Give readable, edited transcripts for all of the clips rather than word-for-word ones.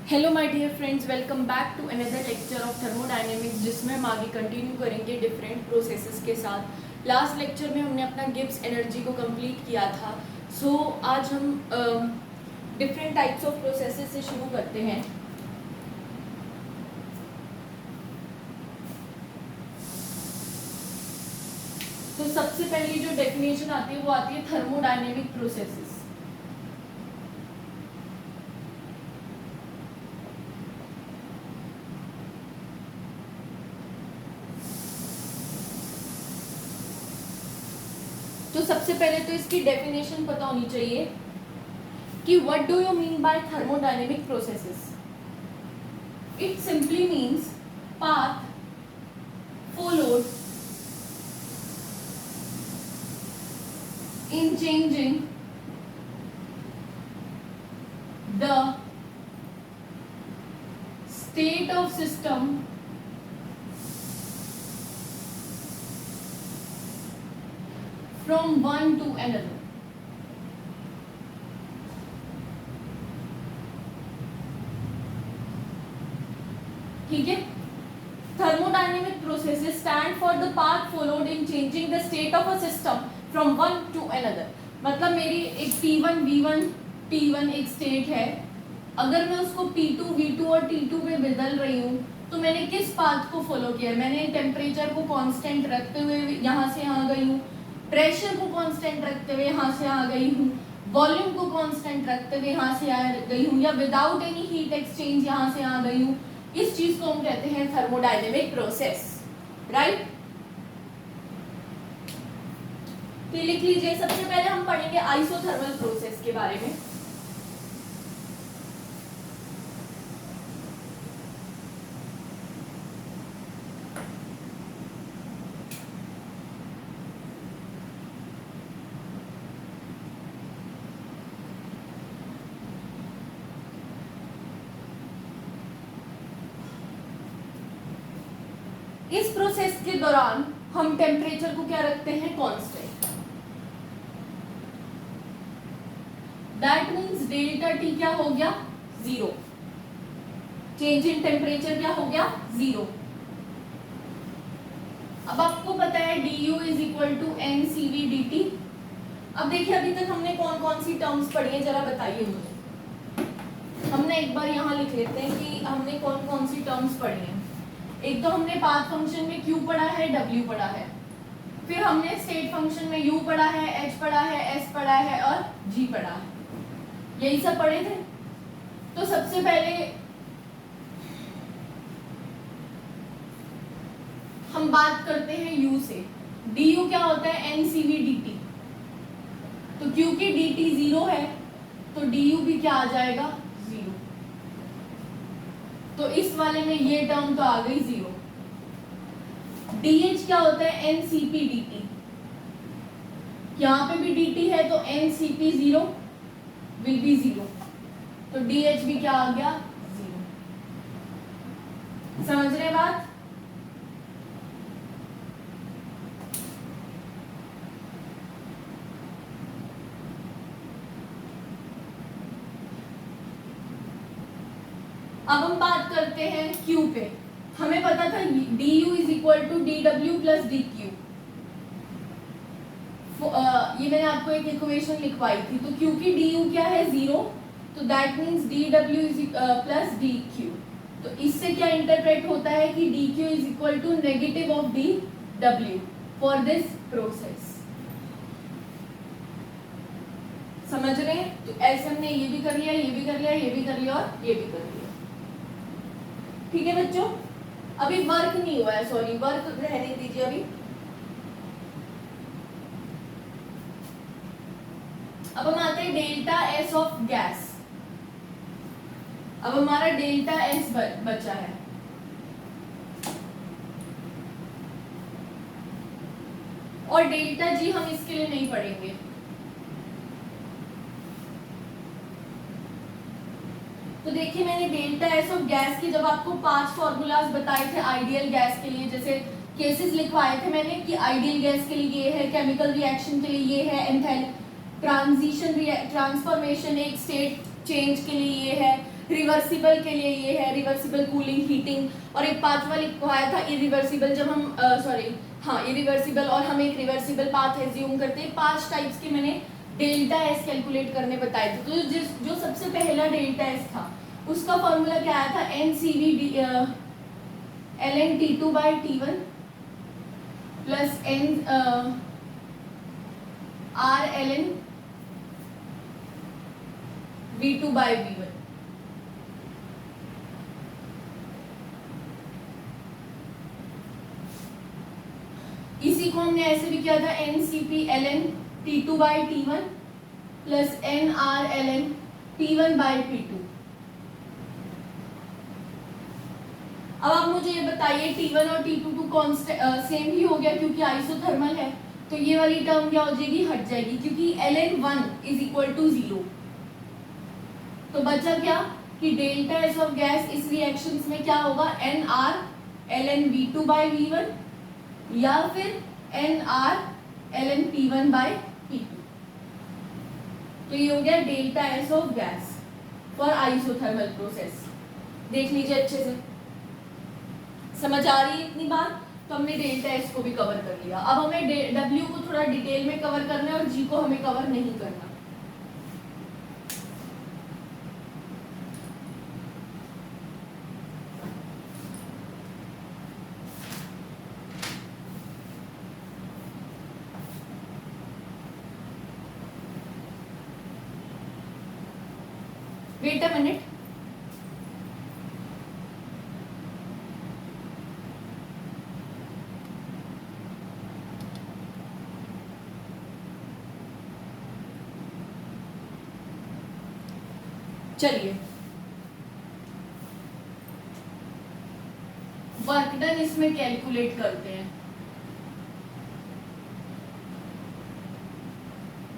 Hello my dear friends, welcome back to another lecture of thermodynamics, जिसमें हम आगे continue करेंगे डिफरेंट प्रोसेसेस के साथ। लास्ट लेक्चर में हमने अपना गिब्स एनर्जी को कंप्लीट किया था। आज हम डिफरेंट टाइप्स ऑफ प्रोसेसेस से शुरू करते हैं। तो सबसे पहली जो डेफिनेशन आती है वो आती है थर्मोडायनेमिक प्रोसेसेस। तो सबसे पहले तो इसकी डेफिनेशन पता होनी चाहिए कि what do you mean by thermodynamic processes. It simply means path followed in changing the state of system from one to another. ठीक है। Thermodynamic processes stand for the path followed in changing the state of a system from one to another. मतलब मेरी एक T1 V1 T1 एक state है, अगर मैं उसको P2 V2 और T2 में बदल रही हूँ तो मैंने किस पाथ को फॉलो किया? मैंने टेम्परेचर को कांस्टेंट रखते हुए यहाँ से यहाँ गई हूँ, प्रेशर को कांस्टेंट रखते हुए यहाँ से यहाँ गई हूँ, वॉल्यूम को कांस्टेंट रखते हुए यहाँ से यहाँ गई हूँ, या विदाउट एनी हीट एक्सचेंज यहाँ से यहाँ गई हूँ। इस चीज को हम कहते हैं थर्मोडायनेमिक प्रोसेस, राइट। तो लिख लीजिए, सबसे पहले हम पढ़ेंगे आइसोथर्मल प्रोसेस के बारे में। इस प्रोसेस के दौरान हम टेम्परेचर को क्या रखते हैं? Constant. That means delta T क्या हो गया? जीरो। चेंज इन टेम्परेचर क्या हो गया? जीरो। अब आपको पता है du is equal to N C V D T. अब देखिए, अभी तक हमने कौन कौन सी टर्म्स पढ़ी है, जरा बताइए मुझे। हमने एक बार यहाँ लिख लेते हैं कि हमने कौन कौन सी टर्म्स पढ़ी हैं। एक तो हमने पाथ फंक्शन में Q पढ़ा है, W पढ़ा है, फिर हमने स्टेट फंक्शन में U पढ़ा है, H पढ़ा है, S पढ़ा है और G पढ़ा है। यही सब पढ़े थे। तो सबसे पहले हम बात करते हैं U से। du क्या होता है? NCV/dt। तो क्योंकि dt जीरो है तो du भी क्या आ जाएगा? जीरो। तो इस वाले में ये टर्म तो आ गई जीरो। dH क्या होता है? NCP/dt। यहाँ पे भी dt है तो NCP zero will be zero, तो dH भी क्या आ गया? जीरो। समझ रहे बात? अब हम बात करते हैं Q पे। हमें पता था du is equal to dw plus dq। ये मैंने आपको एक इक्वेशन लिखवाई थी। तो क्योंकि du क्या है? जीरो, तो that means dw is plus dq। तो इससे क्या इंटरप्रेट होता है कि dq is equal to negative of dw for this process. समझ रहे हैं? तो ऐसे हमने ये भी कर लिया, ये भी कर लिया, ये भी कर लिया और ये भी कर लिया। ठीक है बच्चों, अभी वर्क नहीं हुआ है, सॉरी, वर्क रहने दीजिए अभी। अब हम आते हैं डेल्टा एस ऑफ गैस। अब हमारा डेल्टा एस बचा है। और डेल्टा जी हम इसके लिए नहीं पढ़ेंगे। तो देखिए, मैंने डेल्टा एस ऑफ गैस की जब आपको 5 फॉर्मूलाज बताए थे आइडियल गैस के लिए, जैसे केसेस लिखवाए थे मैंने कि आइडियल गैस के लिए ये है, केमिकल रिएक्शन के लिए ये है, एंथैल्पी ट्रांजिशन ट्रांसफॉर्मेशन एक स्टेट चेंज के लिए ये है, रिवर्सिबल के लिए ये है, रिवर्सिबल कूलिंग हीटिंग, और एक पांचवा लिखवाया था इरिवर्सिबल, जब हम इरिवर्सिबल और हम एक रिवर्सिबल पाथ एज्यूम करते हैं। 5 टाइप्स के मैंने डेल्टा एस कैलकुलेट करने बताए थे। तो जो सबसे पहला डेल्टा एस था उसका फॉर्मूला क्या आया था, N C V L N T two by T one plus N R L N V two by V one. इसी को हमने ऐसे भी किया था, N C P L N T two by T one plus N R L N T one by P two. अब आप मुझे ये बताइए T1 और T2 कांस्टेंट सेम ही हो गया क्योंकि आइसोथर्मल है, तो ये वाली टर्म क्या हो जाएगी, हट जाएगी, क्योंकि ln1 इज इक्वल टू 0। तो बचा क्या कि डेल्टा एस ऑफ गैस इस रिएक्शंस में क्या होगा, NR ln V2 by V1 या फिर NR ln P1 by P2। तो ये हो गया delta S of gas for isothermal process. देख लीजिए अच्छे से, समझ आ रही है इतनी बात। तो हमने डेल्टा एस को भी कवर कर लिया। अब हमें डब्ल्यू को थोड़ा डिटेल में कवर करना है और जी को हमें कवर नहीं करना। वेट अ मिनट, चलिए वर्क डन इसमें कैलकुलेट करते हैं।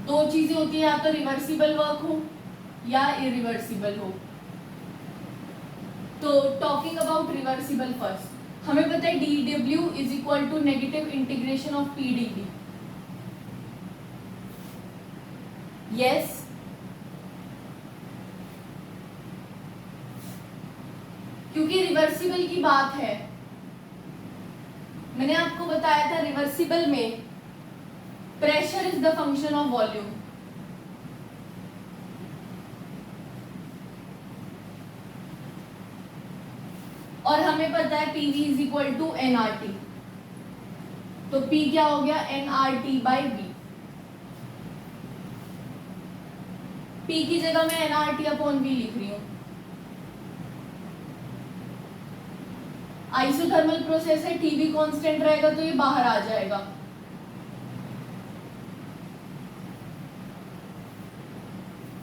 दो चीजें होती है, या तो रिवर्सिबल वर्क हो या इरिवर्सिबल हो। तो टॉकिंग अबाउट रिवर्सिबल फर्स्ट, हमें पता है dW is equal to negative integration of PdV। Yes, क्योंकि रिवर्सिबल की बात है, मैंने आपको बताया था रिवर्सिबल में pressure is the function of volume. और हमें पता है PV is equal to nRT, तो P क्या हो गया, nRT बाई V। P की जगह मैं nRT अपॉन V लिख रही हूं। आइसोथर्मल प्रोसेस है, T भी कांस्टेंट रहेगा तो ये बाहर आ जाएगा।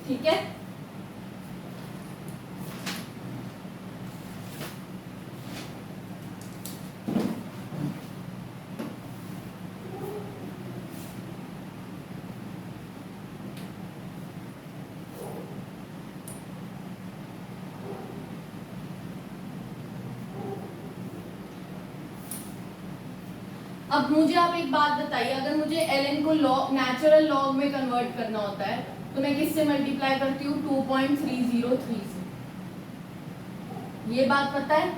ठीक है, अब मुझे आप एक बात बताइए, अगर मुझे ln को लॉग, नेचुरल लॉग में कन्वर्ट करना होता है तो मैं किससे मल्टीप्लाई करती हूँ, 2.303 से। ये बात पता है,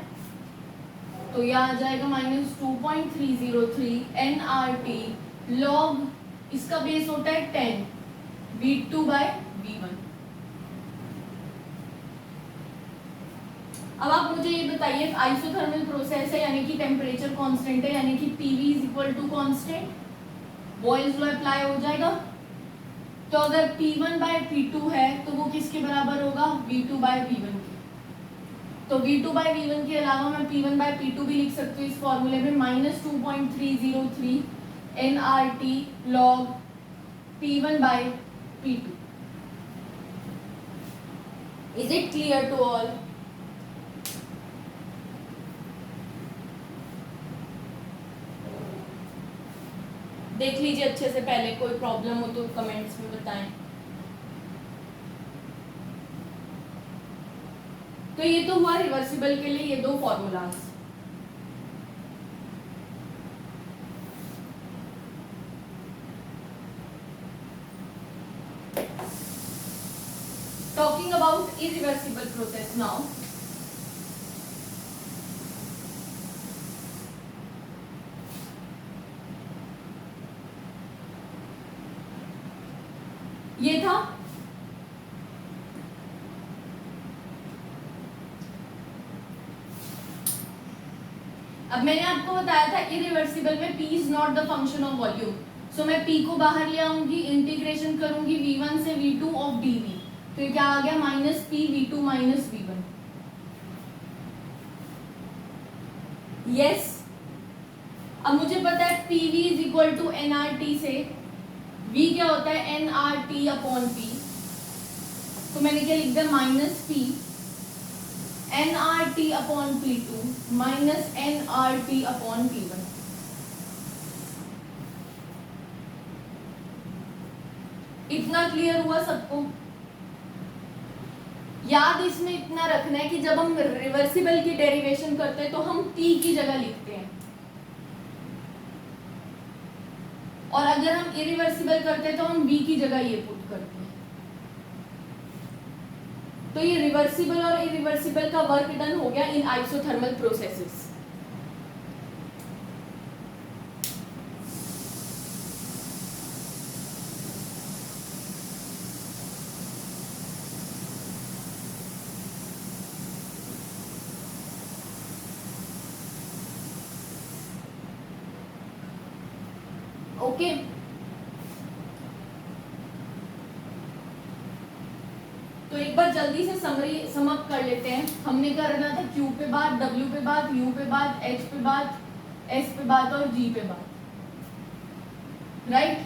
तो यह आ जाएगा -2.303 nRT लॉग, इसका बेस होता है 10 V2 बाई V1। अब आप मुझे ये बताइए, आइसोथर्मल प्रोसेस है यानी कि टेम्परेचर कांस्टेंट है, यानी कि PV is equal to constant, Boyle's law apply हो जाएगा। तो अगर P1 बाय P2 है तो वो किसके बराबर होगा, V2 बाय V1 के। तो V2 बाय V1 के अलावा मैं P1 बाय P2 भी लिख सकती हूँ इस फॉर्मूले में, -2.303 nRT log P1 by P2। Is it clear to all? देख लीजिए अच्छे से, पहले कोई प्रॉब्लम हो तो कमेंट्स में बताएं। तो ये तो हुआ रिवर्सिबल के लिए ये दो formulas. Talking about irreversible process now. ये था अब मैंने आपको बताया था इरिवर्सिबल में p is not the function of volume, so मैं p को बाहर ले आऊंगी, इंटीग्रेशन करूंगी v1 से v2 ऑफ dv, तो ये क्या आ गया minus p v2 minus v1. Yes, अब मुझे पता है pv is equal to nRT से v क्या होता है nRT अपॉन p, तो मैंने क्या लिख दिया minus p nRT upon p2 minus nRT upon p1. इतना क्लियर हुआ सबको? याद इसमें इतना रखना है कि जब हम रिवर्सिबल की डेरिवेशन करते हैं तो हम p की जगह लिखते हैं, और अगर हम इरिवर्सिबल करते हैं तो हम v की जगह ये पुट करते हैं. तो ये रिवर्सिबल और इरिवर्सिबल का वर्क डन हो गया इन आइसोथर्मल प्रोसेसेस. ओके, तो एक बार जल्दी से समरी समअप कर लेते हैं. हमने करना था Q पे बात, W पे बात, U पे बात, H पे बात, S पे बात और G पे बात, राइट.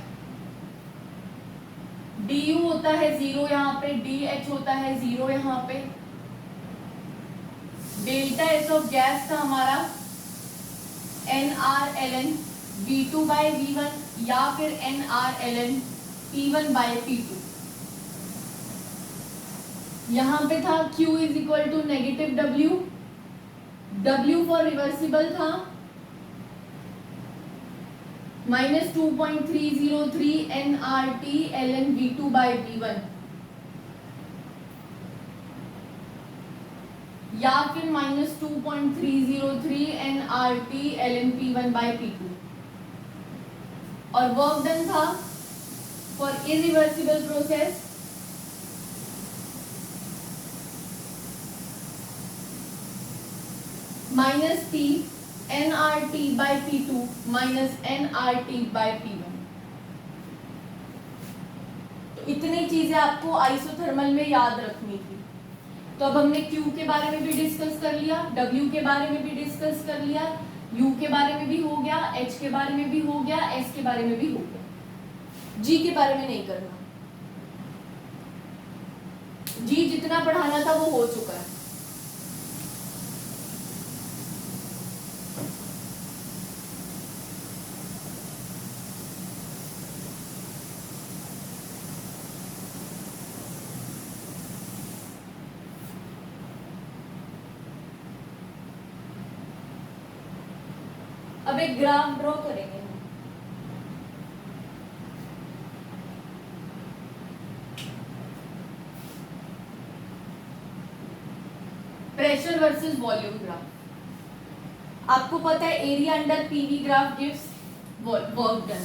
du होता है 0 यहाँ पे, dh होता है 0 यहाँ पे. डेल्टा एस ऑफ गैस था हमारा nRln v2 बाय v1 या फिर nRln p1 बाय p2. यहाँ पे था Q is equal to negative W, W for reversible था minus 2.303 nRT ln v2 by v1 या फिर minus 2.303 nRT ln p1 by p2. और वर्क डन था for irreversible process minus p nRT by p2 minus nRT by p1. तो इतनी चीजें आपको isothermal में याद रखनी थी. तो अब हमने Q के बारे में भी डिस्कस कर लिया, W के बारे में भी डिस्कस कर लिया, U के बारे में भी हो गया, H के बारे में भी हो गया, S के बारे में भी हो गया. G के बारे में नहीं करना. G जितना पढ़ाना था वो हो चुका है. अब एक ग्राफ ड्रॉ करेंगे. Pressure versus volume graph. आपको पता है area under PV graph gives work done.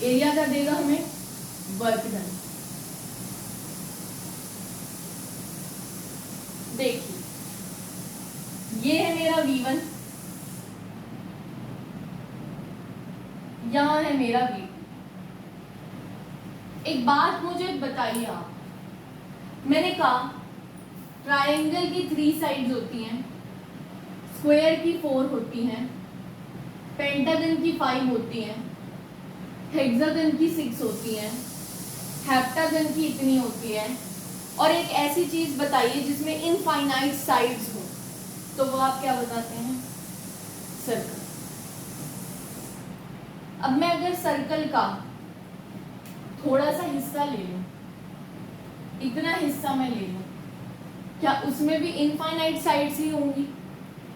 Area का देगा हमें वर्क डन. देखिए ये है मेरा V1, यहां है मेरा V2. एक बात मुझे बताइए आप, मैंने कहा ट्रायंगल की 3 साइड्स होती हैं, स्क्वायर की 4 होती हैं, पेंटागन की 5 होती हैं, हेक्सागन की 6 होती हैं, हेप्टागन की इतनी होती है, और एक ऐसी चीज बताइए जिसमें इनफाइनाइट साइड्स हो, तो वो आप क्या बताते हैं? सर्कल. अब मैं अगर सर्कल का थोड़ा सा हिस्सा ले लूं, इतना हिस्सा मैं ले लूं, क्या उसमें भी इनफाइनाइट साइड्स ही होंगी?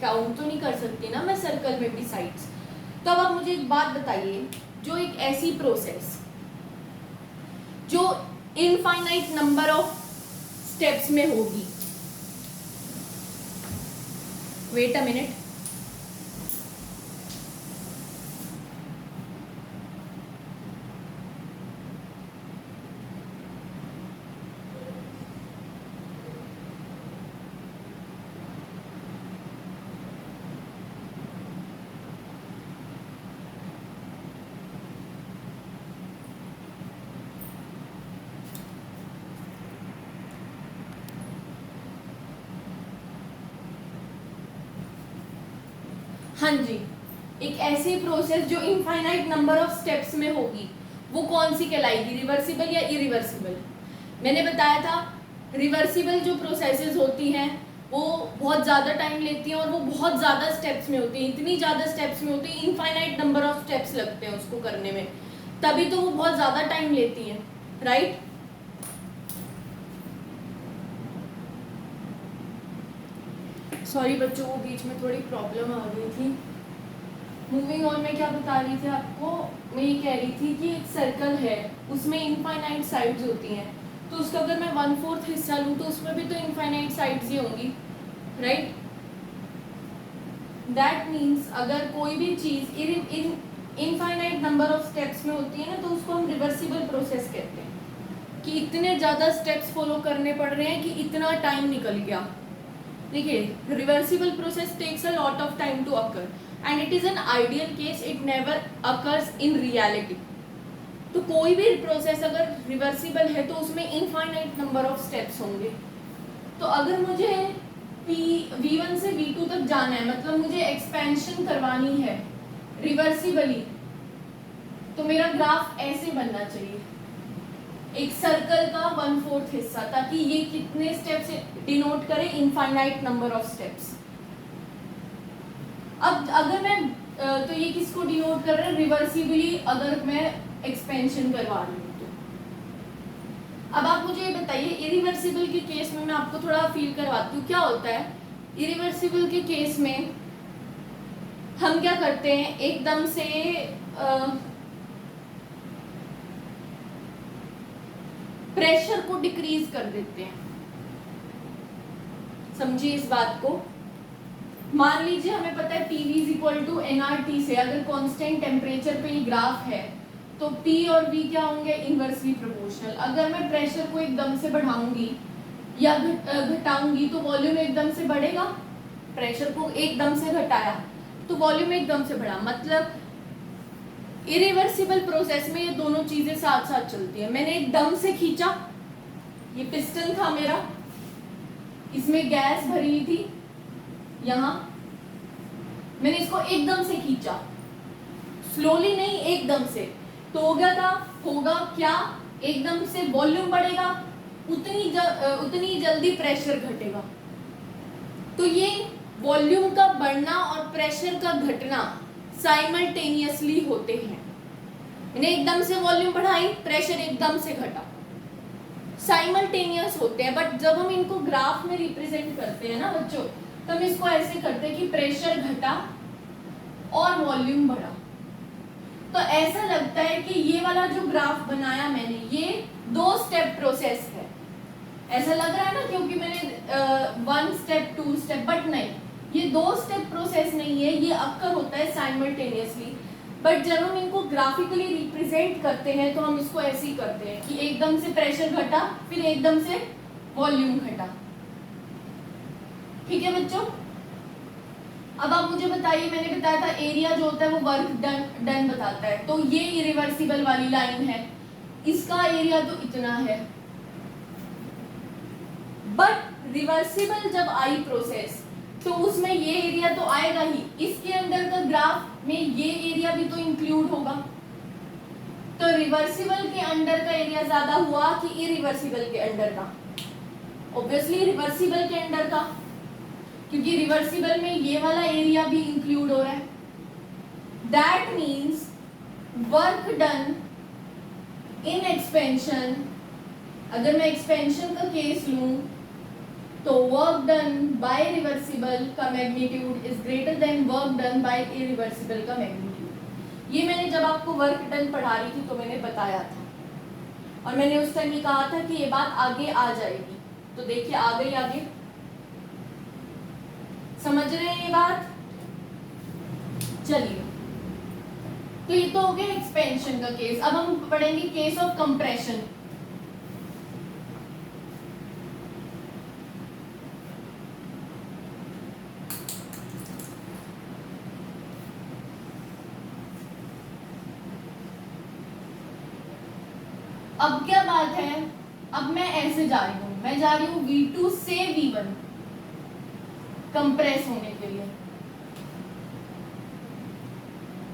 काउंट तो नहीं कर सकती ना मैं सर्कल में भी साइड्स. तो अब आप मुझे एक बात बताइए, जो एक ऐसी प्रोसेस जो इनफाइनाइट नंबर ऑफ स्टेप्स में होगी। Wait a minute. हाँ जी, एक ऐसी प्रोसेस जो इनफाइनाइट नंबर ऑफ स्टेप्स में होगी वो कौन सी कहलाएगी, रिवर्सिबल या इरिवर्सिबल। मैंने बताया था रिवर्सिबल जो प्रोसेसेस होती हैं वो बहुत ज़्यादा टाइम लेती हैं और वो बहुत ज़्यादा स्टेप्स में होती हैं, इतनी ज़्यादा स्टेप्स में होती है, इनफाइनाइट नंबर ऑफ स्टेप्स लगते हैं उसको करने में, तभी तो वो बहुत ज़्यादा टाइम लेती हैं, राइट। सॉरी बच्चों, वो बीच में थोड़ी प्रॉब्लम आ गई थी। मूविंग ऑन, मैं क्या बता रही थी आपको, मैं ये कह रही थी कि एक सर्कल है उसमें इनफाइनाइट साइड्स होती हैं, तो उसका अगर मैं 1/4 हिस्सा लूँ तो उसमें भी तो इनफाइनाइट साइड्स ही होंगी, राइट। दैट मीन्स अगर कोई भी चीज़ इनफाइनाइट नंबर ऑफ स्टेप्स में होती है ना, तो उसको हम रिवर्सिबल प्रोसेस कहते हैं कि इतने ज़्यादा स्टेप्स फॉलो करने पड़ रहे हैं कि इतना टाइम निकल गया। देखिए, reversible process takes a lot of time to occur and it is an ideal case, it never occurs in reality. तो कोई भी प्रोसेस अगर रिवर्सिबल है तो उसमें इनफाइनाइट नंबर ऑफ स्टेप्स होंगे। तो अगर मुझे V1 से V2 तक जाना है, मतलब मुझे एक्सपेंशन करवानी है रिवर्सिबली, तो मेरा ग्राफ ऐसे बनना चाहिए, एक सर्कल का 1/4 हिस्सा, ताकि ये कितने स्टेप्स डिनोट करे, इनफाइनाइट नंबर ऑफ स्टेप्स। अब अगर मैं तो ये किसको डिनोट कर रहा है, रिवर्सिबली अगर मैं एक्सपेंशन करवा रही हूँ तो। अब आप मुझे ये बताइए, इरिवर्सिबल के केस में मैं आपको थोड़ा फील करवाती हूँ क्या होता है। इरिवर्सिबल के केस में हम क्या करते हैं, एकदम से प्रेशर को डिक्रीज कर देते हैं। समझिए इस बात को। मान लीजिए हमें पता है PV is equal to nRT से, अगर कांस्टेंट टेम्परेचर पे ये ग्राफ है तो P और V क्या होंगे, इनवर्सली प्रोपोर्शनल। अगर मैं प्रेशर को एकदम से बढ़ाऊंगी या घटाऊंगी तो वॉल्यूम एकदम से बढ़ेगा, प्रेशर को एकदम से घटाया तो वॉल्यूम एकदम से बढ़ा। मतलब इरिवर्सिबल प्रोसेस में ये दोनों चीजें साथ साथ चलती है। मैंने एकदम से खींचा, ये पिस्टन था मेरा, इसमें गैस भरी हुई थी, यहां मैंने इसको एकदम से खींचा, स्लोली नहीं एकदम से, तो होगा क्या, एकदम से वॉल्यूम बढ़ेगा, उतनी जल्दी प्रेशर घटेगा। तो ये वॉल्यूम का बढ़ना और प्रेशर का घटना साइमल्टेनियसली होते हैं। मैंने एकदम से वॉल्यूम बढ़ाई, प्रेशर एकदम से घटा, साइमल्टेनियस होते हैं। बट जब हम इनको ग्राफ में रिप्रेजेंट करते हैं ना बच्चों, तो हम इसको ऐसे करते हैं कि प्रेशर घटा और वॉल्यूम बढ़ा। तो ऐसा लगता है कि ये वाला जो ग्राफ बनाया मैंने, ये 2 स्टेप प्रोसेस है, ऐसा लग रहा है ना, क्योंकि मैंने 1 स्टेप 2 स्टेप, बट नहीं, ये 2 स्टेप प्रोसेस नहीं है, ये अक्कर होता है साइमल्टेनियसली। बट जब हम इनको ग्राफिकली रिप्रेजेंट करते हैं तो हम इसको ऐसे ही करते हैं कि एकदम से प्रेशर घटा, फिर एकदम से वॉल्यूम घटा। ठीक है बच्चों। अब आप मुझे बताइए, मैंने बताया था एरिया जो होता है वो वर्क डन बताता है, तो ये इरिवर्सिबल वाली लाइन है, इसका एरिया तो इतना है। बट रिवर्सिबल जब आई प्रोसेस तो उसमें ये एरिया तो आएगा ही, इसके अंदर का ग्राफ में ये एरिया भी तो इंक्लूड होगा। तो रिवर्सिबल के अंडर का एरिया ज्यादा हुआ कि इरिवर्सिबल के अंडर का? ऑब्वियसली रिवर्सिबल के अंडर का, क्योंकि रिवर्सिबल में ये वाला एरिया भी इंक्लूड हो रहा है। That means work done in expansion, अगर मैं एक्सपेंशन का केस लूं तो वर्क डन बाय रिवर्सिबल का magnitude is greater than work done by irreversible का मैग्नीट्यूड। ये मैंने जब आपको वर्क डन पढ़ा रही थी तो मैंने बताया था, और मैंने उस टाइम ये कहा था कि ये बात आगे आ जाएगी, तो देखिए आ गई आगे, समझ रहे हैं ये बात? चलिए, तो ये तो हो गया एक्सपेंशन का केस। अब हम पढ़ेंगे केस ऑफ कंप्रेशन। अब क्या बात है, अब मैं ऐसे जा रही हूं, मैं जा रही हूं V2 से V1 कंप्रेस होने के लिए।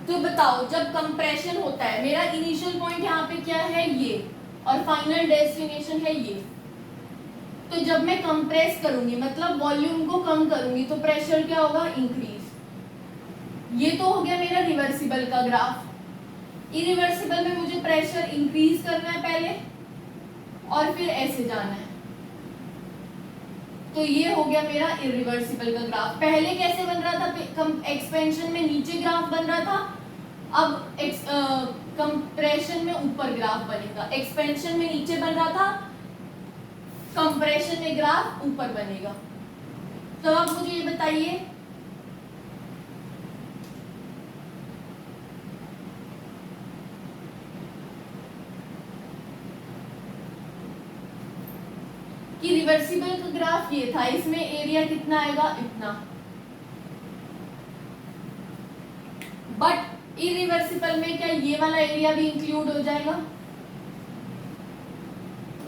तो बताओ, जब कंप्रेशन होता है, मेरा इनिशियल पॉइंट यहाँ पे क्या है, ये, और फाइनल डेस्टिनेशन है ये। तो जब मैं कंप्रेस करूंगी, मतलब वॉल्यूम को कम करूंगी, तो प्रेशर क्या होगा, इंक्रीज। ये तो हो गया मेरा रिवर्सिबल का ग्राफ। इरिवर्सिबल में मुझे प्रेशर इंक्रीज करना है पहले, और फिर ऐसे जाना है। तो ये हो गया मेरा इरिवर्सिबल का ग्राफ। पहले कैसे बन रहा था, एक्सपेंशन में नीचे ग्राफ बन रहा था, अब कंप्रेशन में ऊपर ग्राफ बनेगा। एक्सपेंशन में नीचे बन रहा था, कंप्रेशन में ग्राफ ऊपर बनेगा। तो अब मुझे ये बताइए, कि रिवर्सिबल का ग्राफ ये था, इसमें एरिया कितना आएगा, इतना। बट इरिवर्सिबल में क्या ये वाला एरिया भी इंक्लूड हो जाएगा?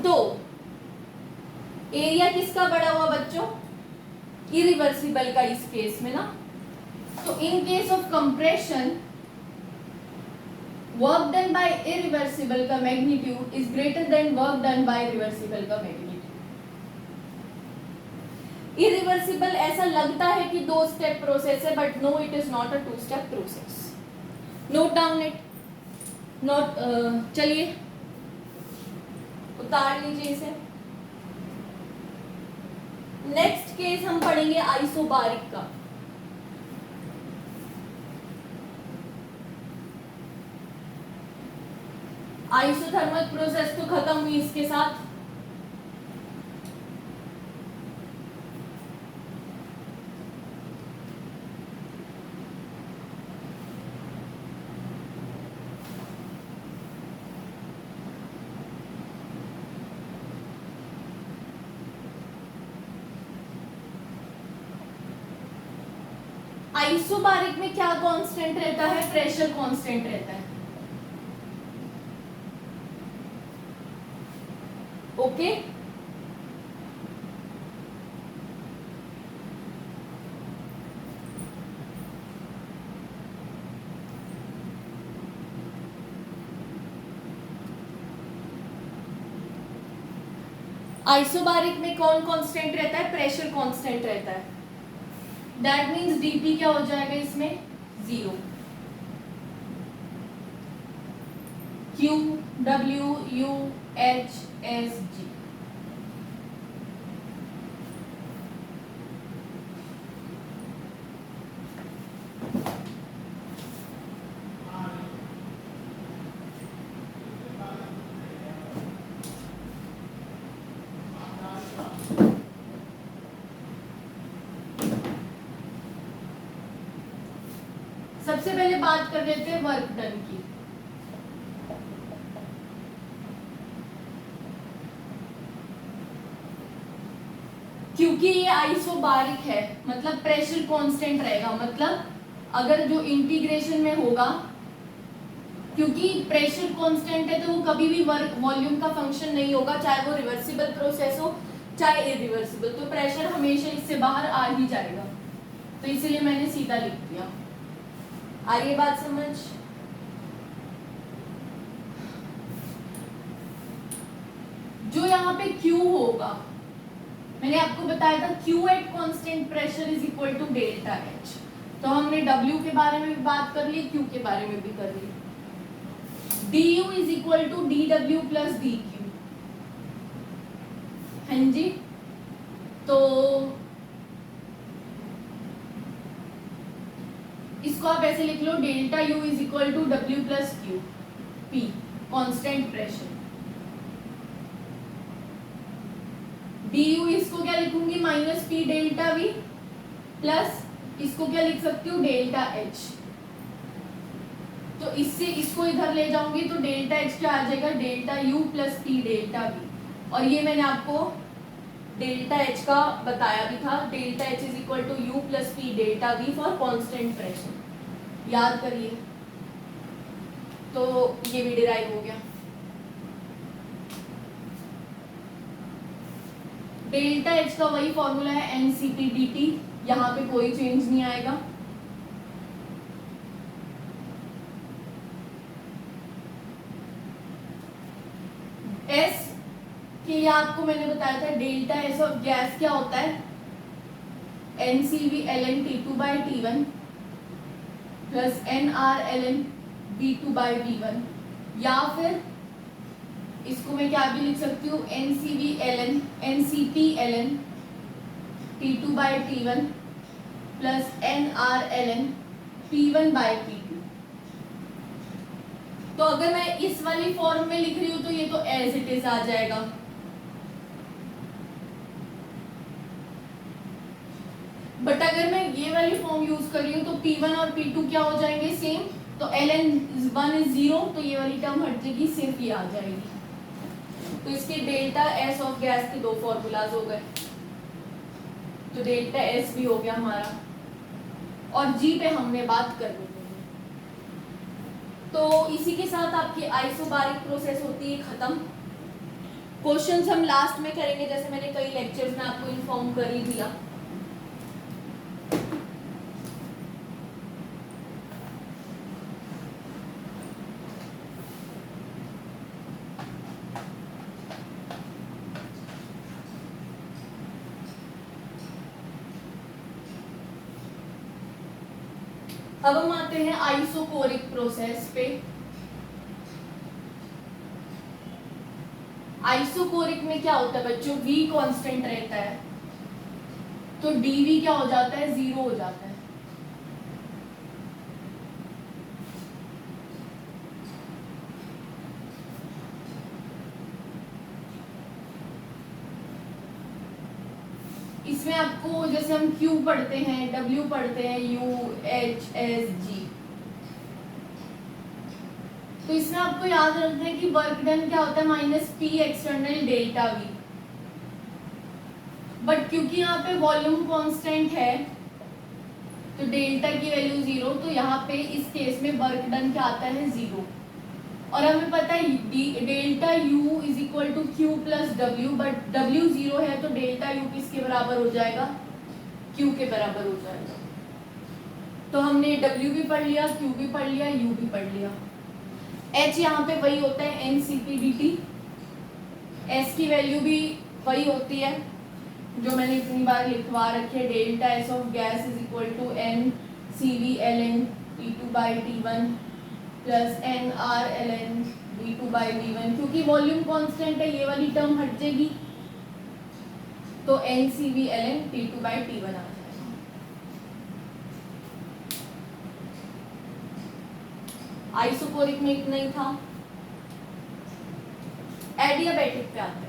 तो एरिया किसका बड़ा हुआ बच्चों, इरिवर्सिबल का इस केस में ना। तो in case of compression, work done by irreversible का magnitude is greater than work done by reversible का मैग्नीट्यूड। इरिवर्सिबल ऐसा लगता है कि 2 स्टेप प्रोसेस है, but no, it is not a 2 step process. Note down it, note. चलिए उतार लीजिए इसे। नेक्स्ट केस हम पढ़ेंगे आइसोबारिक का। आइसोथर्मल प्रोसेस तो खत्म हुई इसके साथ। आइसोबारिक में क्या कांस्टेंट रहता है, प्रेशर कांस्टेंट रहता है। ओके, आइसोबारिक में कौन कांस्टेंट रहता है, प्रेशर कांस्टेंट रहता है। दैट मीन्स dP क्या हो जाएगा इसमें, 0। Q W U H S G। सबसे पहले बात कर लेते हैं वर्क डन की। क्योंकि ये आइसोबारिक है, मतलब प्रेशर कांस्टेंट रहेगा। मतलब अगर जो इंटीग्रेशन में होगा, क्योंकि प्रेशर कांस्टेंट है, तो वो कभी भी वर्क वॉल्यूम का फंक्शन नहीं होगा, चाहे वो रिवर्सिबल प्रोसेस हो चाहे इरिवर्सिबल। तो प्रेशर हमेशा इससे बाहर आ ही जाएगा, तो इसलिए मैंने सीधा लिख दिया। आइए बात समझ। जो यहाँ पे Q होगा, मैंने आपको बताया था Q at constant pressure is equal to delta H। तो हमने W के बारे में भी बात कर ली, Q के बारे में भी कर ली। du is equal to dw plus dq। हाँ जी, तो इसको आप ऐसे लिख लो, delta U is equal to W plus Q, P constant pressure. D U इसको क्या लिखूंगी minus P delta V plus इसको क्या लिख सकती हूँ डेल्टा एच। तो इससे इसको इधर ले जाऊंगी तो डेल्टा एच क्या आ जाएगा delta U plus P delta we. और ये मैंने आपको डेल्टा एच का बताया भी था, delta H is equal to U plus P delta V for constant pressure, याद करिए। तो ये भी डिराइव हो गया। डेल्टा एच का वही फॉर्मूला है एनसीपी डीटी, यहाँ पे कोई चेंज नहीं आएगा। एस के लिए आपको मैंने बताया था डेल्टा एस ऑफ गैस क्या होता है NCV L N T two by T one plus N R L N B two by B one, या फिर इसको मैं क्या भी लिख सकती हूँ NCV L N C P L N T two by T one plus N R L N P one by P two. तो अगर मैं इस वाली फॉर्म में लिख रही हूँ तो ये तो एज इट इज आ जाएगा। बट अगर मैं ये वाली फॉर्म यूज कर रही हूँ तो P1 और P2 क्या हो जाएंगे सेम, तो ln1 इज 0, तो ये वाली टर्म हट जाएगी, सिर्फ ये आ जाएगी। तो इसके डेल्टा एस ऑफ गैस के दो फॉर्मूलाज हो गए, तो डेल्टा एस भी हो गया हमारा, और जी पे हमने बात कर ली। तो इसी के साथ आपकी आइसोबारिक प्रोसेस होती है खत्म। क्वेश्चंस हम लास्ट में करेंगे, जैसे मैंने कई लेक्चर्स में आपको इन्फॉर्म कर ही दिया। अब हम आते हैं आइसोकोरिक प्रोसेस पे। आइसोकोरिक में क्या होता है बच्चों, V कांस्टेंट रहता है, तो dV क्या हो जाता है, 0 हो जाता है। इसमें आपको जैसे हम Q पढ़ते हैं, W पढ़ते हैं, U, H, S, G, तो इसमें आपको याद रखना है कि वर्क डन क्या होता है minus P external delta V। But क्योंकि यहाँ पे वॉल्यूम कांस्टेंट है तो डेल्टा की वैल्यू 0, तो यहाँ पे इस केस में वर्क डन क्या आता है 0। और हमें पता है delta U is equal to Q plus W, but W 0 है तो डेल्टा U किसके बराबर हो जाएगा, Q के बराबर हो जाएगा। तो हमने W भी पढ़ लिया, Q भी पढ़ लिया, U भी पढ़ लिया। H यहाँ पे वही होता है NCPDT, S की वैल्यू भी वही होती है जो मैंने इतनी बार लिखवा रखी है, delta S of gas is equal to N C V L N T two by T one plus N R L N D two by D one. क्योंकि वॉल्यूम कांस्टेंट है ये वाली टर्म हट जाएगी, तो N C V L N T two by T one आ जाएगा। Isochoric में इतना ही था। एडियाबैटिक पे आते हैं।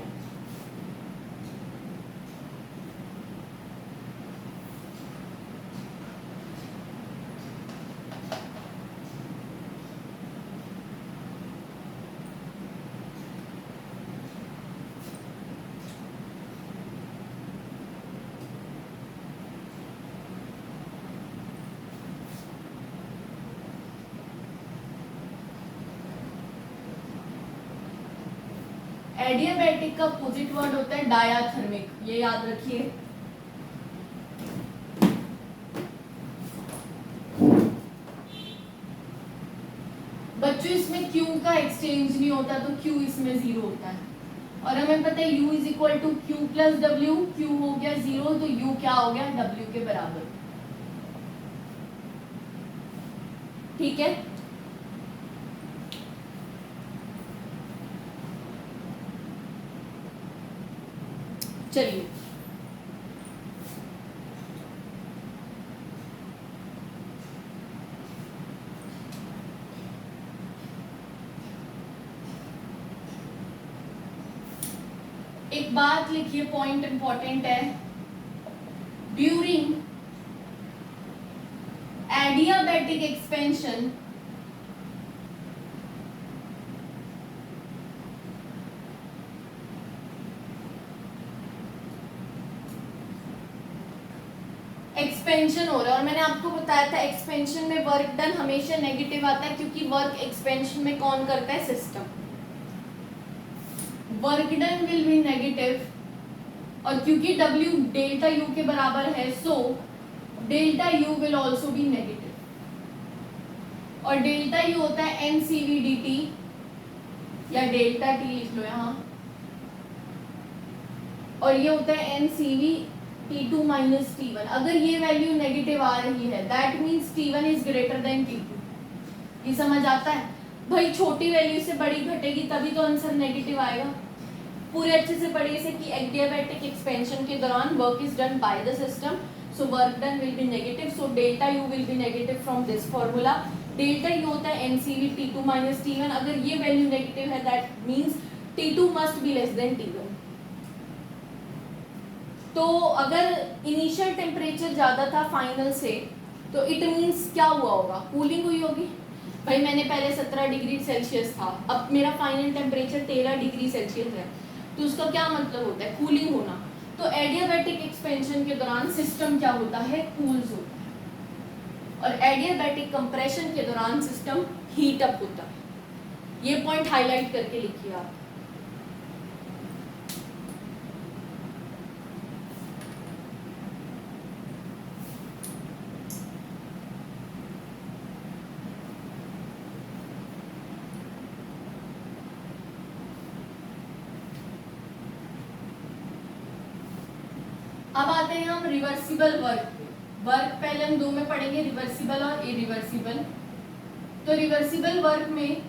एडियाबैटिक का अपोजिट वर्ड होता है डायाथर्मिक, ये याद रखिए। बच्चों इसमें Q का एक्सचेंज नहीं होता तो Q इसमें 0 होता है, और हमें पता है U is equal to Q plus W, Q हो गया 0 तो U क्या हो गया W के बराबर। ठीक है, चलिए एक एक बात लिखिए, पॉइंट इंपॉर्टेंट है, ड्यूरिंग एडियाबैटिक एक्सपेंशन एक्सपेंशन हो रहा है, और मैंने आपको बताया था एक्सपेंशन में वर्क डन हमेशा नेगेटिव आता है, क्योंकि वर्क एक्सपेंशन में कौन करता है, system. Work done will be negative, और क्योंकि W डेल्टा U के बराबर है, so delta U will also be negative, और डेल्टा U होता है NCV/dt या डेल्टा T लिख लो यहाँ, और ये होता है NCV T2 माइनस T1। अगर ये वैल्यू नेगेटिव आ रही है that means T1 is greater then T2। ये समझ आता है भाई, छोटी वैल्यू से बड़ी घटेगी तभी तो आंसर नेगेटिव आएगा। पूरे अच्छे से पढ़िए से कि एडियाबैटिक एक्सपेंशन के दौरान work is done by the system, so work done will be negative, so delta U will be negative from this formula. Delta U होता है NCV T2 माइनस T1। अगर ये वैल्यू नेगेटिव है that means T2 must be less than T1। तो अगर initial temperature ज़्यादा था final से, तो इट मीन्स क्या हुआ होगा, कूलिंग हुई होगी। भाई मैंने पहले 17 डिग्री सेल्सियस था, अब मेरा फाइनल टेम्परेचर 13 डिग्री सेल्सियस है, तो उसका क्या मतलब होता है, कूलिंग होना। तो एडियाबैटिक एक्सपेंशन के दौरान सिस्टम क्या होता है, कूल्स होता है, और एडियाबैटिक कंप्रेशन के दौरान सिस्टम हीट अप होता है। ये पॉइंट हाईलाइट करके लिखिए आप। अब आते हैं हम रिवर्सिबल वर्क पे। वर्क पहले हम दो में पढ़ेंगे, रिवर्सिबल और इरिवर्सिबल। तो रिवर्सिबल वर्क में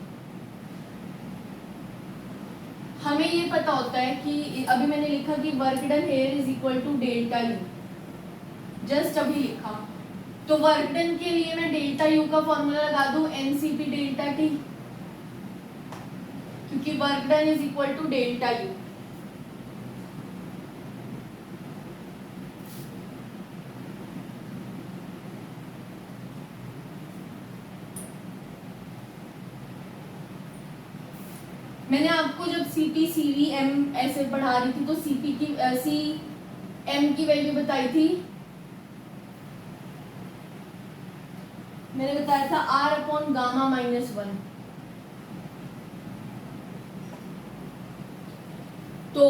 हमें ये पता होता है कि अभी मैंने लिखा कि work done here is equal to delta U, just अभी लिखा। तो वर्क डन के लिए मैं डेल्टा U का फॉर्मूला लगा दूं NCP डेल्टा T, क्योंकि work done is equal to delta U। मैंने आपको जब CP CV M ऐसे पढ़ा रही थी तो CP की CM की वैल्यू बताई थी, मैंने बताया था R/γ-1। तो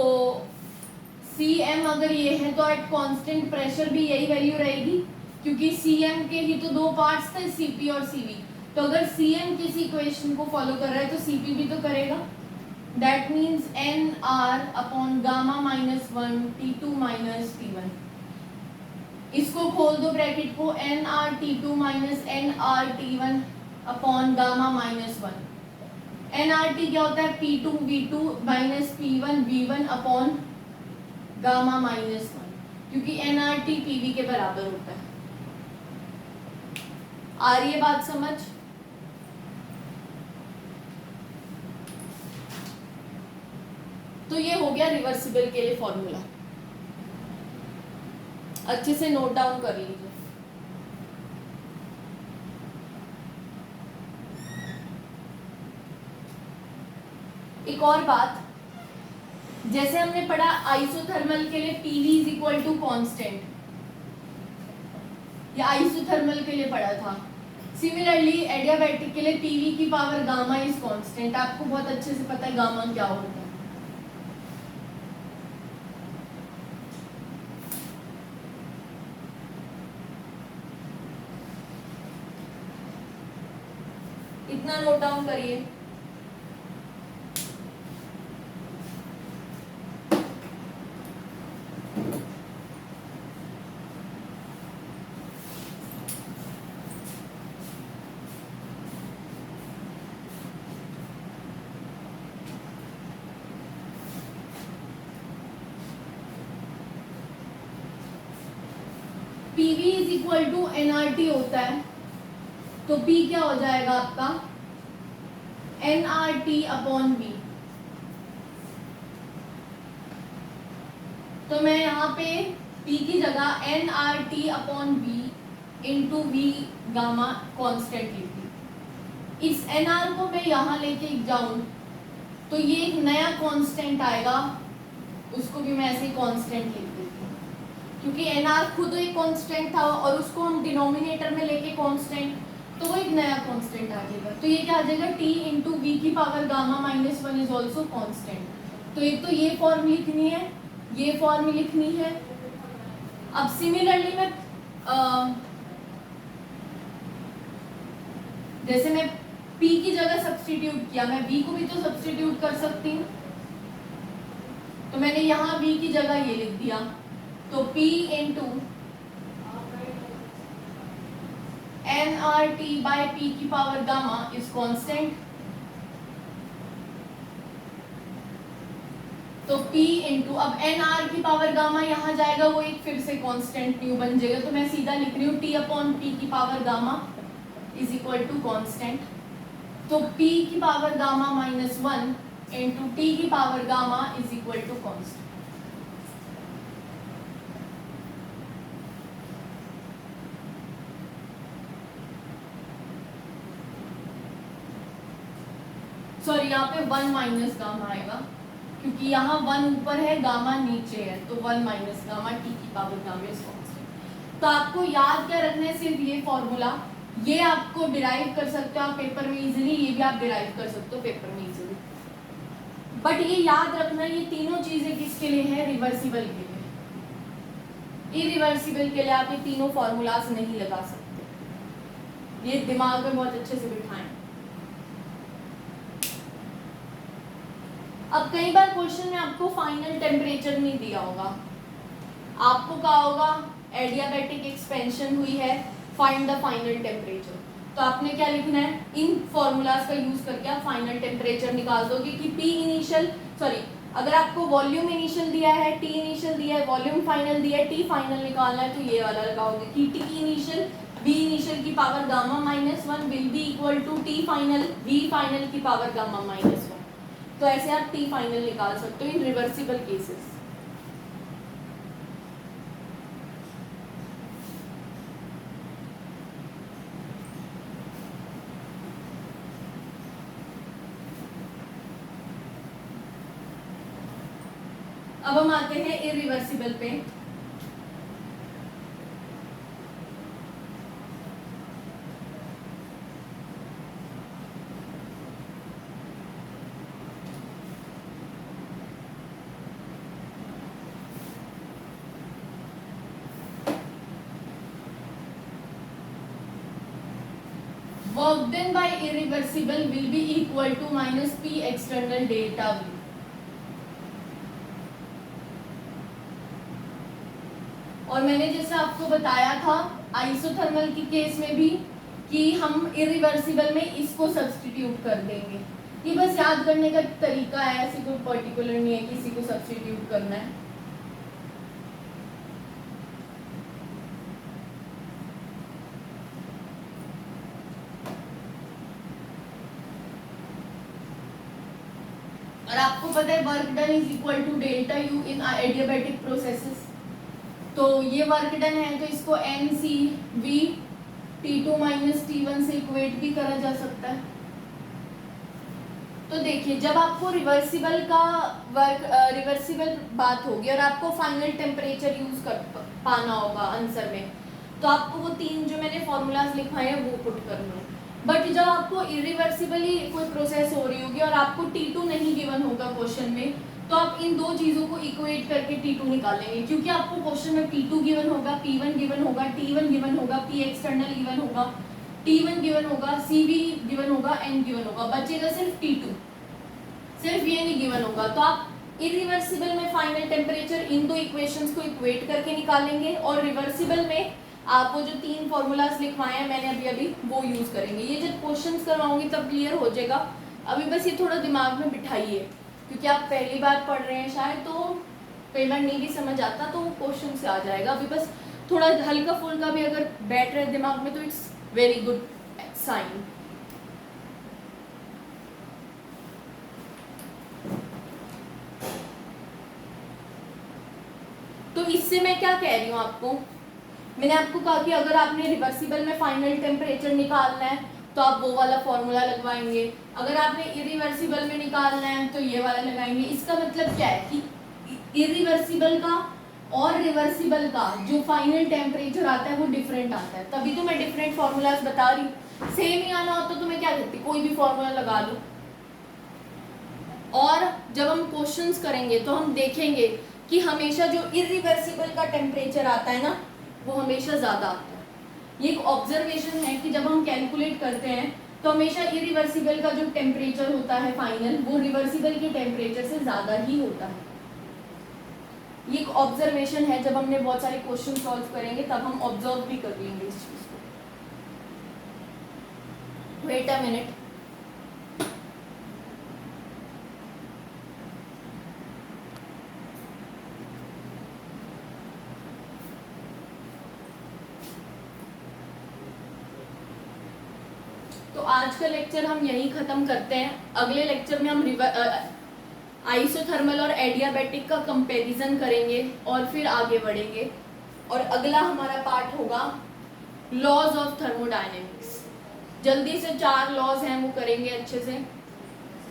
CM अगर ये है तो एट कांस्टेंट प्रेशर भी यही वैल्यू रहेगी, क्योंकि CM के ही तो दो पार्ट्स थे, CP और CV। तो अगर CM किसी इक्वेशन को फॉलो कर रहा है तो CP भी तो करेगा। That means nR/γ-1 T2 minus T1। इसको खोल दो ब्रैकेट को, nR/T2 minus nR/T1 upon γ-1। nRT क्या होता है, P2V2 माइनस P1V1 अपॉन γ-1, क्योंकि nRT PV के बराबर होता है। आ रही है बात समझ? तो ये हो गया रिवर्सिबल के लिए फॉर्मूला, अच्छे से नोट डाउन कर लीजिए। एक और बात, जैसे हमने पढ़ा आइसोथर्मल के लिए PV is equal to constant, या आइसोथर्मल के लिए पढ़ा था। सिमिलरली एडियाबैटिक के लिए PV की पावर गामा इज कॉन्स्टेंट। आपको बहुत अच्छे से पता है गामा क्या होता है। इतना नोट डाउन करिए। PV is equal to nRT होता है, तो P क्या हो जाएगा आपका, nRT अपॉन V। तो मैं यहाँ पे P की जगह nRT upon V into V gamma constant लिखती। इस nR को मैं यहाँ लेके जाऊँ तो ये एक नया कांस्टेंट आएगा, उसको भी मैं ऐसे ही कांस्टेंट लिख देती हूँ, क्योंकि nR खुद एक कांस्टेंट था और उसको हम डिनोमिनेटर में लेके कांस्टेंट, तो वो एक नया कांस्टेंट आ जाएगा। तो ये क्या आ जाएगा, t इंटू वी की power gamma minus 1 is also constant. तो एक तो ये फॉर्म लिखनी है, ये फॉर्म लिखनी है। अब सिमिलरली मैं जैसे मैं P की जगह सब्स्टिट्यूट किया, मैं V को भी तो सब्स्टिट्यूट कर सकती हूँ। तो मैंने यहाँ V की जगह ये लिख दिया, तो P into nRT by P की पावर गामा इज कांस्टेंट। तो P इंटू अब nR की पावर गामा यहाँ जाएगा, वो एक फिर से कांस्टेंट न्यू बन जाएगा। तो मैं सीधा लिख रही हूँ T अपॉन P की power gamma is equal to constant. तो P की power gamma minus 1 into T की power gamma is equal to constant. Sorry, यहाँ पे 1 माइनस गामा आएगा, क्योंकि यहाँ 1 ऊपर है, गामा नीचे है, तो 1 माइनस गामा T की पावर गामा इज कांस्टेंट। तो आपको याद क्या रखना है, सिर्फ ये फॉर्मूला, ये आपको डिराइव कर सकते हो आप पेपर में इजीली, ये भी आप डिराइव कर सकते हो पेपर में इजीली। बट ये याद रखना, ये तीनों चीजें किसके लिए है, रिवर्सिबल के लिए। इरिवर्सिबल के लिए आप ये तीनों फॉर्मूलाज नहीं लगा सकते, ये दिमाग में बहुत अच्छे से बिठाएं। अब कई बार क्वेश्चन में आपको फाइनल टेम्परेचर नहीं दिया होगा, आपको कहा होगा एडियाबैटिक एक्सपेंशन हुई है, फाइंड द फाइनल टेम्परेचर। तो आपने क्या लिखना है, इन फॉर्मूलाज का यूज करके आप फाइनल टेम्परेचर निकाल दोगे कि P इनिशियल, सॉरी, अगर आपको वॉल्यूम इनिशियल दिया है, T इनिशियल दिया है, वॉल्यूम फाइनल दिया है, T फाइनल निकालना है, तो ये वाला लगाओगे कि T इनिशियल V इनिशियल की power gamma minus 1 will be equal to T final V final की पावर गामा माइनस 1। तो ऐसे आप T फाइनल निकाल सकते हो इन रिवर्सिबल केसेस। अब हम आते हैं इरिवर्सिबल पे। Work done by irreversible will be equal to minus P external delta V। और मैंने जैसे आपको बताया था आइसोथर्मल की केस में भी कि हम इरिवर्सिबल में इसको सब्स्टिट्यूट कर देंगे। ये बस याद करने का तरीका है, ऐसे कोई पर्टिकुलर नहीं है कि इसी को सब्स्टिट्यूट करना है। और आपको पता है work done is equal to delta U in adiabatic processes. तो ये वर्क डन है, तो इसको NCV T2 माइनस T1 से इक्वेट भी करा जा सकता है। तो देखिए, जब आपको रिवर्सिबल का रिवर्सिबल बात होगी और आपको फाइनल टेम्परेचर यूज कर पाना होगा आंसर में, तो आपको वो तीन जो मैंने फॉर्मूलाज लिखवाए हैं वो पुट करना है। बट जब आपको इरिवर्सिबली कोई प्रोसेस हो रही होगी और आपको T2 नहीं गिवन होगा क्वेश्चन में, तो आप इन दो चीज़ों को इक्वेट करके T2 निकालेंगे, क्योंकि आपको क्वेश्चन में P2 गिवन होगा, P1 गिवन होगा, T1 गिवन होगा, P एक्सटर्नल गिवन होगा, T1 गिवन होगा, CV गिवन होगा, N गिवन होगा, बचेगा सिर्फ T2, सिर्फ ये नहीं गिवन होगा। तो आप इरिवर्सिबल में फाइनल टेम्परेचर इन दो इक्वेशंस को इक्वेट करके निकालेंगे, और रिवर्सिबल में आप वो जो तीन फॉर्मूलाज लिखवाए हैं मैंने अभी वो यूज करेंगे। ये जब क्वेश्चंस करवाऊंगी तब क्लियर हो जाएगा, अभी बस ये थोड़ा दिमाग में बिठाइए, क्योंकि आप पहली बार पढ़ रहे हैं शायद, तो कई बार नहीं भी समझ आता तो वो क्वेश्चन से आ जाएगा। अभी बस थोड़ा हल्का फुल्का भी अगर बैठ रहे दिमाग में तो इट्स वेरी गुड साइन। इससे मैं क्या कह रही हूँ आपको, मैंने आपको कहा कि अगर आपने रिवर्सिबल में फाइनल टेम्परेचर निकालना है तो आप वो वाला फॉर्मूला लगवाएंगे, अगर आपने इरिवर्सिबल में निकालना है तो ये वाला लगाएंगे। इसका मतलब क्या है कि इरिवर्सिबल का और रिवर्सिबल का जो फाइनल टेम्परेचर आता है वो डिफरेंट आता है, तभी तो मैं डिफरेंट फॉर्मूलाज बता रही हूँ। सेम ही आना होता तो मैं क्या करती, कोई भी फॉर्मूला लगा लूँ। और जब हम क्वेश्चंस करेंगे तो हम देखेंगे कि हमेशा जो इरिवर्सिबल का टेम्परेचर आता है ना वो हमेशा ज़्यादा आता है। ये एक ऑब्जर्वेशन है कि जब हम कैलकुलेट करते हैं तो हमेशा इरिवर्सिबल का जो टेम्परेचर होता है फाइनल वो रिवर्सिबल के टेम्परेचर से ज़्यादा ही होता है। ये एक ऑब्जर्वेशन है, जब हमने बहुत सारे क्वेश्चन सॉल्व करेंगे तब हम ऑब्जर्व भी कर लेंगे इस चीज़ को। Wait a minute. तो आज का लेक्चर हम यहीं ख़त्म करते हैं। अगले लेक्चर में हम आइसोथर्मल और एडियाबैटिक का कंपैरिजन करेंगे और फिर आगे बढ़ेंगे। और अगला हमारा पार्ट होगा लॉज ऑफ थर्मोडायनेमिक्स। जल्दी से 4 लॉज हैं वो करेंगे अच्छे से,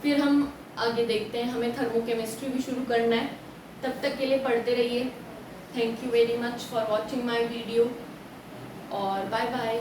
फिर हम आगे देखते हैं। हमें थर्मोकेमिस्ट्री भी शुरू करना है, तब तक के लिए पढ़ते रहिए। Thank you very much for watching my video और बाय बाय।